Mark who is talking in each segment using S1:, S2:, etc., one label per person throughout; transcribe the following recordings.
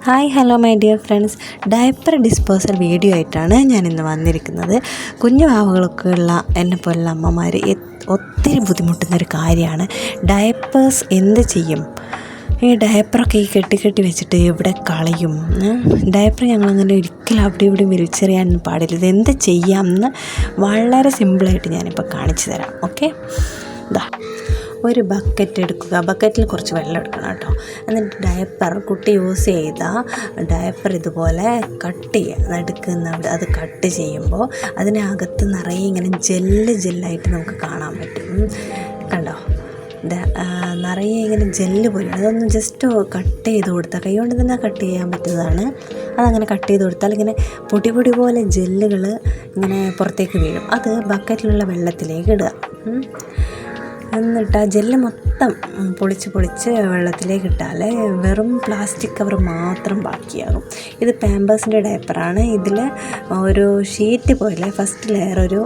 S1: Hi hello my dear friends, diaper disposal video ആയിട്ടാണ് ഞാനിന്ന് വന്നിരിക്കുന്നത്. കുഞ്ഞു വാവുകളൊക്കെ ഉള്ള എന്നെപ്പോലുള്ള അമ്മമാർ ഒത്തിരി ബുദ്ധിമുട്ടുന്നൊരു കാര്യമാണ് ഡയപ്പേഴ്സ്. എന്ത് ചെയ്യും? ഈ ഡയപ്പറൊക്കെ ഈ കെട്ടി വെച്ചിട്ട് എവിടെ കളയും? ഡയപ്പർ ഞങ്ങളങ്ങനെ ഒരിക്കലും അവിടെ ഇവിടെ വലിച്ചെറിയാനൊന്നും പാടില്ല. ഇതെന്ത് ചെയ്യാമെന്ന് വളരെ സിമ്പിളായിട്ട് ഞാനിപ്പോൾ കാണിച്ചു തരാം. ഓക്കെ, ഇതാ ഒരു ബക്കറ്റ് എടുക്കുക. ബക്കറ്റിൽ കുറച്ച് വെള്ളം എടുക്കണം കേട്ടോ. എന്നിട്ട് ഡയപ്പർ, കുട്ടി യൂസ് ചെയ്ത ഡയപ്പർ ഇതുപോലെ കട്ട് ചെയ്യുക. നടുക്കുന്ന അത് കട്ട് ചെയ്യുമ്പോൾ അതിനകത്ത് നിറയെ ഇങ്ങനെ ജെല്ലായിട്ട് നമുക്ക് കാണാൻ പറ്റും. കണ്ടോ, നിറയെ ഇങ്ങനെ ജെല്ല് പോലെ. അതൊന്ന് ജസ്റ്റ് കട്ട് ചെയ്ത് കൊടുത്താൽ, കൈ കൊണ്ട് തന്നെ കട്ട് ചെയ്യാൻ പറ്റുന്നതാണ്. അതങ്ങനെ കട്ട് ചെയ്ത് കൊടുത്താൽ ഇങ്ങനെ പൊടി പോലെ ജെല്ലുകൾ ഇങ്ങനെ പുറത്തേക്ക് വീഴും. അത് ബക്കറ്റിലുള്ള വെള്ളത്തിലേക്ക് ഇടുക. എന്നിട്ട് ആ ജെല്ല് മൊത്തം പൊളിച്ച് വെള്ളത്തിലേക്ക് ഇട്ടാൽ വെറും പ്ലാസ്റ്റിക് കവർ മാത്രം ബാക്കിയാകും. ഇത് പാമ്പേഴ്സിൻ്റെ ഡയപ്പറാണ്. ഇതിൽ ഒരു ഷീറ്റ് പോലെ ഫസ്റ്റ് ലെയർ ഒരു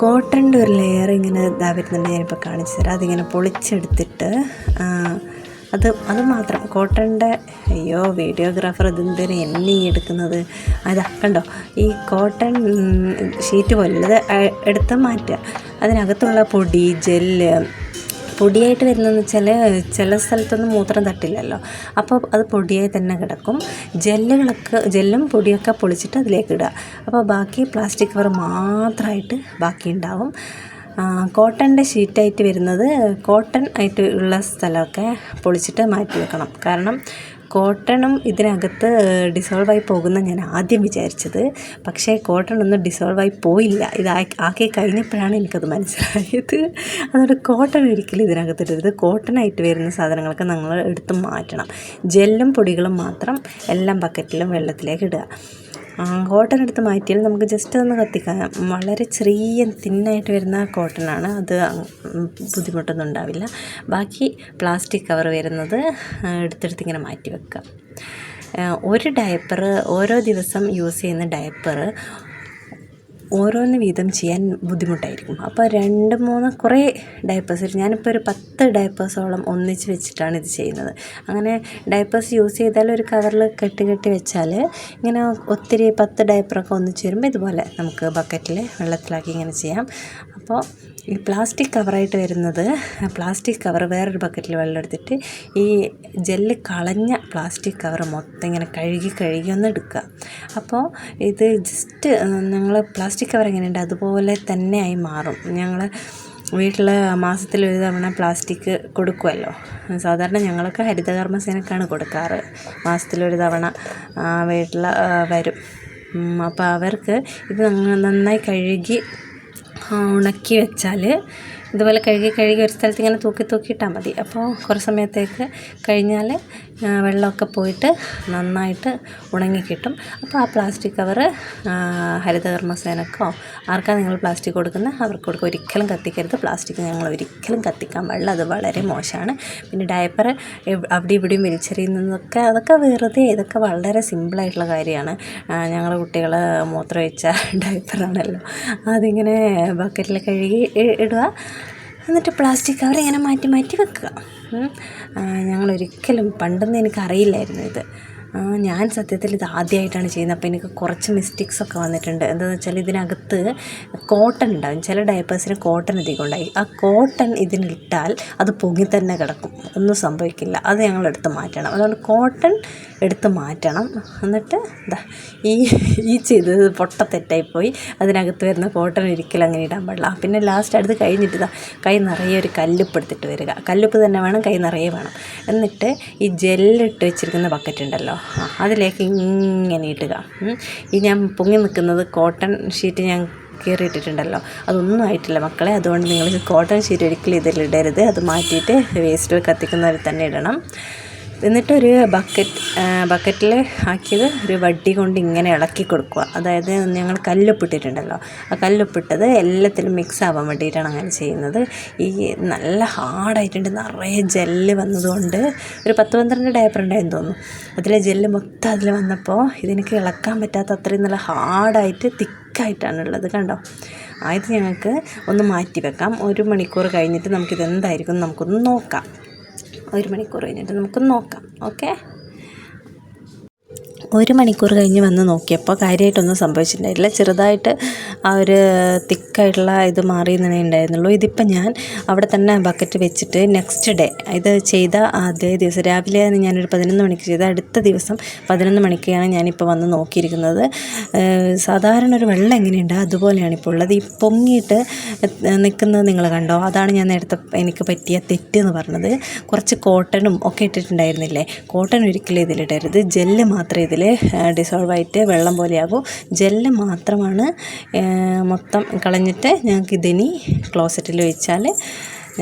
S1: കോട്ടൻ്റെ ഒരു ലെയർ ഇങ്ങനെ വരുന്നുണ്ട്. ഞാനിപ്പോൾ കാണിച്ചു തരാം. അതിങ്ങനെ പൊളിച്ചെടുത്തിട്ട് അത് മാത്രം കോട്ടൻ്റെ. അയ്യോ, വീഡിയോഗ്രാഫർ ഇതെന്തിനാ എന്നെ എടുക്കുന്നത്? അതാ കണ്ടോ, ഈ കോട്ടൺ ഷീറ്റ് പോലുള്ളത് എടുത്ത് മാറ്റുക. അതിനകത്തുള്ള പൊടി, ജെല്ല് പൊടിയായിട്ട് വരുന്നതെന്ന് വെച്ചാൽ ചില സ്ഥലത്തൊന്നും മൂത്രം തട്ടില്ലല്ലോ, അപ്പോൾ അത് പൊടിയായി തന്നെ കിടക്കും. ജെല്ലും പൊടിയൊക്കെ പൊളിച്ചിട്ട് അതിലേക്ക് ഇടുക. അപ്പോൾ ബാക്കി പ്ലാസ്റ്റിക് കവർ മാത്രമായിട്ട് ബാക്കി ഉണ്ടാവും. കോട്ടൻ്റെ ഷീറ്റായിട്ട് വരുന്നത്, കോട്ടൺ ആയിട്ട് ഉള്ള സ്ഥലമൊക്കെ പൊളിച്ചിട്ട് മാറ്റി വെക്കണം. കാരണം കോട്ടണും ഇതിനകത്ത് ഡിസോൾവായി പോകുന്ന ഞാൻ ആദ്യം വിചാരിച്ചത്. പക്ഷേ കോട്ടൺ ഒന്നും ഡിസോൾവായി പോയില്ല. ഇത് ആക്കി കഴിഞ്ഞപ്പോഴാണ് എനിക്കത് മനസ്സിലായത്. അതുകൊണ്ട് കോട്ടൺ ഒരിക്കലും ഇതിനകത്ത് ഇടരുത്. കോട്ടണായിട്ട് വരുന്ന സാധനങ്ങളൊക്കെ നമ്മൾ എടുത്ത് മാറ്റണം. ജെല്ലും പൊടികളും മാത്രം എല്ലാം ബക്കറ്റിലും വെള്ളത്തിലേക്ക് ഇടുക. കോട്ടൺ എടുത്ത് മാറ്റിയാൽ നമുക്ക് ജസ്റ്റ് ഒന്ന് കത്തിക്കാം. വളരെ ചെറിയ തിന്നായിട്ട് വരുന്ന കോട്ടനാണ്, അത് ബുദ്ധിമുട്ടൊന്നും ഉണ്ടാവില്ല. ബാക്കി പ്ലാസ്റ്റിക് കവർ വരുന്നത് എടുത്തെടുത്ത് ഇങ്ങനെ മാറ്റി വെക്കുക. ഒരു ഡയപ്പർ, ഓരോ ദിവസം യൂസ് ചെയ്യുന്ന ഡയപ്പർ ഓരോന്ന് വീതം ചെയ്യാൻ ബുദ്ധിമുട്ടായിരിക്കും. അപ്പോൾ 2-3 കുറേ ഡയപ്പേഴ്സ്, ഞാനിപ്പോൾ ഒരു 10 ഡയപ്പേഴ്സോളം ഒന്നിച്ച് വെച്ചിട്ടാണ് ഇത് ചെയ്യുന്നത്. അങ്ങനെ ഡയപ്പേഴ്സ് യൂസ് ചെയ്താൽ ഒരു കവറിൽ കെട്ടി വെച്ചാൽ ഇങ്ങനെ ഒത്തിരി 10 ഡയപ്പറൊക്കെ ഒന്നിച്ച് വരുമ്പോൾ ഇതുപോലെ നമുക്ക് ബക്കറ്റിൽ വെള്ളത്തിലാക്കി ഇങ്ങനെ ചെയ്യാം. അപ്പോൾ ഈ പ്ലാസ്റ്റിക് കവറായിട്ട് വരുന്നത്, പ്ലാസ്റ്റിക് കവർ വേറൊരു ബക്കറ്റിൽ വെള്ളം എടുത്തിട്ട് ഈ ജെല്ല് കളഞ്ഞ പ്ലാസ്റ്റിക് കവർ മൊത്തം ഇങ്ങനെ കഴുകി ഒന്ന് എടുക്കുക. അപ്പോൾ ഇത് ജസ്റ്റ് ഞങ്ങൾ പ്ലാസ്റ്റിക് കവർ എങ്ങനെയുണ്ട് അതുപോലെ തന്നെ ആയി മാറും. ഞങ്ങൾ വീട്ടിൽ മാസത്തിലൊരു തവണ പ്ലാസ്റ്റിക് കൊടുക്കുമല്ലോ. സാധാരണ ഞങ്ങളൊക്കെ ഹരിതകർമ്മസേനക്കാണ് കൊടുക്കാറ്. മാസത്തിലൊരു തവണ വീട്ടിൽ വരും. അപ്പോൾ അവർക്ക് ഇത് നന്നായി കഴുകി ഉണക്കി വെച്ചാൽ ഇതുപോലെ കഴുകി ഒരു സ്ഥലത്ത് ഇങ്ങനെ തൂക്കിയിട്ടാൽ മതി. അപ്പോൾ കുറേ സമയത്തേക്ക് കഴിഞ്ഞാൽ വെള്ളമൊക്കെ പോയിട്ട് നന്നായിട്ട് ഉണങ്ങിക്കിട്ടും. അപ്പോൾ ആ പ്ലാസ്റ്റിക് കവർ ഹരിതകർമ്മസേനക്കോ ആർക്കാണ് നിങ്ങൾ പ്ലാസ്റ്റിക് കൊടുക്കുന്നത് അവർക്ക് കൊടുക്കുക. ഒരിക്കലും കത്തിക്കരുത്. പ്ലാസ്റ്റിക് ഞങ്ങൾ ഒരിക്കലും കത്തിക്കാൻ പാടില്ല, അത് വളരെ മോശമാണ്. പിന്നെ ഡയപ്പർ അവിടെ ഇവിടെയും വലിച്ചെറിയുന്നതൊക്കെ അതൊക്കെ വെറുതെ, ഇതൊക്കെ വളരെ സിമ്പിളായിട്ടുള്ള കാര്യമാണ്. ഞങ്ങളുടെ കുട്ടികൾ മൂത്രമൊഴിച്ച ഡയപ്പറാണല്ലോ, അതിങ്ങനെ ബക്കറ്റിൽ കഴുകി ഇടുക. എന്നിട്ട് പ്ലാസ്റ്റിക് കവർ ഇങ്ങനെ മാറ്റി വെക്കുക. ഞങ്ങളൊരിക്കലും പണ്ടൊന്നും എനിക്കറിയില്ലായിരുന്നു ഇത്. ഞാൻ സത്യത്തിൽ ഇത് ആദ്യമായിട്ടാണ് ചെയ്യുന്നത്. അപ്പോൾ എനിക്ക് കുറച്ച് മിസ്റ്റേക്സൊക്കെ വന്നിട്ടുണ്ട്. എന്താണെന്ന് വെച്ചാൽ ഇതിനകത്ത് കോട്ടൺ ഉണ്ടാകും. ചില ഡയപ്പേഴ്സിന് കോട്ടൺ അധികം ഉണ്ടായി. ആ കോട്ടൺ ഇതിനിട്ടാൽ അത് പൊങ്ങി തന്നെ കിടക്കും, ഒന്നും സംഭവിക്കില്ല. അത് ഞങ്ങൾ എടുത്ത് മാറ്റണം. അതുകൊണ്ട് കോട്ടൺ എടുത്ത് മാറ്റണം. എന്നിട്ട് ഈ ചെയ്തത് പൊട്ടത്തെറ്റായിപ്പോയി. അതിനകത്ത് വരുന്ന കോട്ടൺ ഒരിക്കലും അങ്ങനെ ഇടാൻ പാടില്ല. പിന്നെ ലാസ്റ്റ് അടുത്ത് കഴിഞ്ഞിട്ട് കൈ നിറയെ ഒരു കല്ലുപ്പ് എടുത്തിട്ട് വരിക. കല്ലുപ്പ് തന്നെ വേണം, കൈ നിറയെ വേണം. എന്നിട്ട് ഈ ജെല്ലിട്ട് വെച്ചിരിക്കുന്ന ബക്കറ്റ് ഉണ്ടല്ലോ, അതിലേക്ക് ഇങ്ങനെ ഇടുക. ഈ ഞാൻ പൊങ്ങി നിൽക്കുന്നത് കോട്ടൺ ഷീറ്റ് ഞാൻ കീറിയിട്ടിട്ടുണ്ടല്ലോ, അതൊന്നും ആയിട്ടില്ല മക്കളെ. അതുകൊണ്ട് നിങ്ങൾ കോട്ടൺ ഷീറ്റ് ഒരിക്കലും ഇതിലിടരുത്. അത് മാറ്റിയിട്ട് വേസ്റ്റിൽ കത്തിക്കുന്നവർ തന്നെ ഇടണം. എന്നിട്ടൊരു ബക്കറ്റിൽ ആക്കിയത് ഒരു വടി കൊണ്ട് ഇങ്ങനെ ഇളക്കി കൊടുക്കുക. അതായത് ഞങ്ങൾ കല്ലുപ്പിട്ടിട്ടുണ്ടല്ലോ, ആ കല്ലുപ്പിട്ടത് എല്ലാത്തിലും മിക്സ് ആവാൻ വേണ്ടിയിട്ടാണ് അങ്ങനെ ചെയ്യുന്നത്. ഈ നല്ല ഹാർഡായിട്ടുണ്ട്, നിറയെ ജെല്ല് വന്നതുകൊണ്ട് ഒരു 10-12 ഡയപ്പർ ഉണ്ടായെന്ന് തോന്നുന്നു. അതിലെ ജെല്ല് മൊത്തം അതിൽ വന്നപ്പോൾ ഇതെനിക്ക് ഇളക്കാൻ പറ്റാത്ത അത്രയും നല്ല ഹാർഡായിട്ട് തിക്കായിട്ടാണുള്ളത്. കണ്ടോ, ഇത് ഞങ്ങൾക്ക് ഒന്ന് മാറ്റി വെക്കാം. 1 മണിക്കൂർ കഴിഞ്ഞിട്ട് നമുക്കിത് എന്തായിരിക്കും നമുക്കൊന്ന് നോക്കാം. 1 മണിക്കൂർ കഴിഞ്ഞിട്ട് നമുക്കൊന്ന് നോക്കാം. ഓക്കെ, 1 മണിക്കൂർ കഴിഞ്ഞ് വന്ന് നോക്കിയപ്പോൾ കാര്യമായിട്ടൊന്നും സംഭവിച്ചിട്ടുണ്ടായില്ല. ചെറുതായിട്ട് ആ ഒരു തിക്കായിട്ടുള്ള ഇത് മാറിയെന്നേ ഉണ്ടായിരുന്നുള്ളൂ. ഇതിപ്പോൾ ഞാൻ അവിടെ തന്നെ ബക്കറ്റ് വെച്ചിട്ട് നെക്സ്റ്റ് ഡേ ഇത് ചെയ്ത അതേ ദിവസം രാവിലെ ഞാനൊരു 11 മണിക്ക് ചെയ്ത അടുത്ത ദിവസം 11 മണിക്കാണ് ഞാനിപ്പോൾ വന്ന് നോക്കിയിരിക്കുന്നത്. സാധാരണ ഒരു വെള്ളം എങ്ങനെയുണ്ട് അതുപോലെയാണ് ഇപ്പോൾ ഉള്ളത്. ഈ പൊങ്ങിയിട്ട് നിൽക്കുന്നത് നിങ്ങൾ കണ്ടോ? അതാണ് ഞാൻ നേരത്തെ എനിക്ക് പറ്റിയ തെറ്റെന്ന് പറഞ്ഞത്. കുറച്ച് കോട്ടണും ഒക്കെ ഇട്ടിട്ടുണ്ടായിരുന്നില്ലേ? കോട്ടൺ ഒരിക്കലും ഇതിലിടരുത്. ജെല്ല് മാത്രമേ ഇതിൽ ഡിസോൾവ് ആയിട്ട് വെള്ളം പോലെയാകും. ജെല്ല് മാത്രമാണ് മൊത്തം കളഞ്ഞിട്ട് ഞങ്ങൾക്ക് ഇതിനി ക്ലോസറ്റിൽ വെച്ചാൽ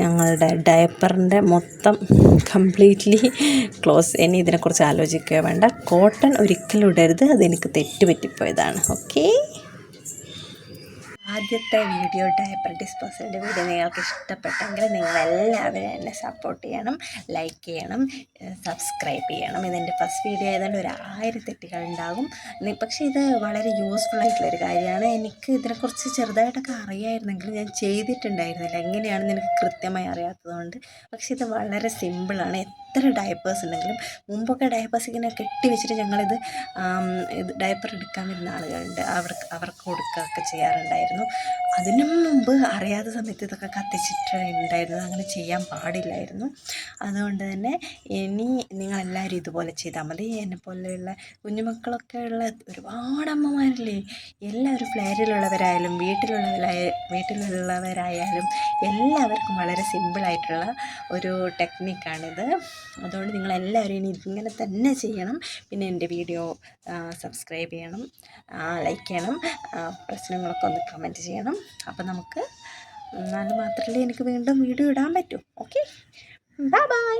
S1: ഞങ്ങളുടെ ഡയപ്പറിൻ്റെ മൊത്തം കംപ്ലീറ്റ്ലി ക്ലോസ്. ഇനി ഇതിനെക്കുറിച്ച് ആലോചിക്കുക വേണ്ട. കോട്ടൺ ഒരിക്കലും ഇടരുത്. അതെനിക്ക് തെറ്റുപറ്റിപ്പോയതാണ്. ഓക്കെ, ആദ്യത്തെ വീഡിയോ ഡയപ്പർ ഡിസ്പോസലിൻ്റെ വീഡിയോ നിങ്ങൾക്ക് ഇഷ്ടപ്പെട്ടെങ്കിൽ നിങ്ങളെല്ലാവരും എന്നെ സപ്പോർട്ട് ചെയ്യണം, ലൈക്ക് ചെയ്യണം, സബ്സ്ക്രൈബ് ചെയ്യണം. ഇതെൻ്റെ ഫസ്റ്റ് വീഡിയോ ആയതുകൊണ്ട് 1000 തെറ്റുകളുണ്ടാകും. പക്ഷേ ഇത് വളരെ യൂസ്ഫുൾ ആയിട്ടുള്ളൊരു കാര്യമാണ്. എനിക്ക് ഇതിനെക്കുറിച്ച് ചെറുതായിട്ടൊക്കെ അറിയാമായിരുന്നെങ്കിലും ഞാൻ ചെയ്തിട്ടുണ്ടായിരുന്നില്ല. എങ്ങനെയാണെന്ന് എനിക്ക് കൃത്യമായി അറിയാത്തതുകൊണ്ട്. പക്ഷേ ഇത് വളരെ സിമ്പിളാണ്. എത്ര ഡയപ്പേഴ്സ് ഉണ്ടെങ്കിലും, മുമ്പൊക്കെ ഡയപ്പേഴ്സ് ഇങ്ങനെ കെട്ടി വെച്ചിട്ട് ഞങ്ങളിത് ഡയപ്പർ എടുക്കാൻ വരുന്ന ആളുകളുണ്ട്, അവർക്ക് കൊടുക്കുകയൊക്കെ ചെയ്യാറുണ്ടായിരുന്നു. അതിനു മുമ്പ് അറിയാത്ത സമയത്ത് ഇതൊക്കെ കത്തിച്ചിട്ടുണ്ടായിരുന്നത്. അങ്ങനെ ചെയ്യാൻ പാടില്ലായിരുന്നു. അതുകൊണ്ട് തന്നെ ഇനി നിങ്ങളെല്ലാവരും ഇതുപോലെ ചെയ്താൽ മതി. എന്നെപ്പോലെയുള്ള കുഞ്ഞുമക്കളൊക്കെ ഉള്ള ഒരുപാട് അമ്മമാരില്ലേ, എല്ലാവരും ഫ്ലാറ്റിലുള്ളവരായാലും വീട്ടിലുള്ളവരായാലും എല്ലാവർക്കും വളരെ സിമ്പിളായിട്ടുള്ള ഒരു ടെക്നിക്കാണിത്. അതുകൊണ്ട് നിങ്ങളെല്ലാവരും ഇനി ഇങ്ങനെ തന്നെ ചെയ്യണം. പിന്നെ എൻ്റെ വീഡിയോ സബ്സ്ക്രൈബ് ചെയ്യണം, ലൈക്ക് ചെയ്യണം, പ്രശ്നങ്ങളൊക്കെ ഒന്ന് കമൻറ്റ് ചെയ്യണം. അപ്പോൾ നമുക്ക് എന്നാൽ മാത്രമല്ലേ എനിക്ക് വീണ്ടും വീഡിയോ ഇടാൻ പറ്റൂ. Okay, bye bye.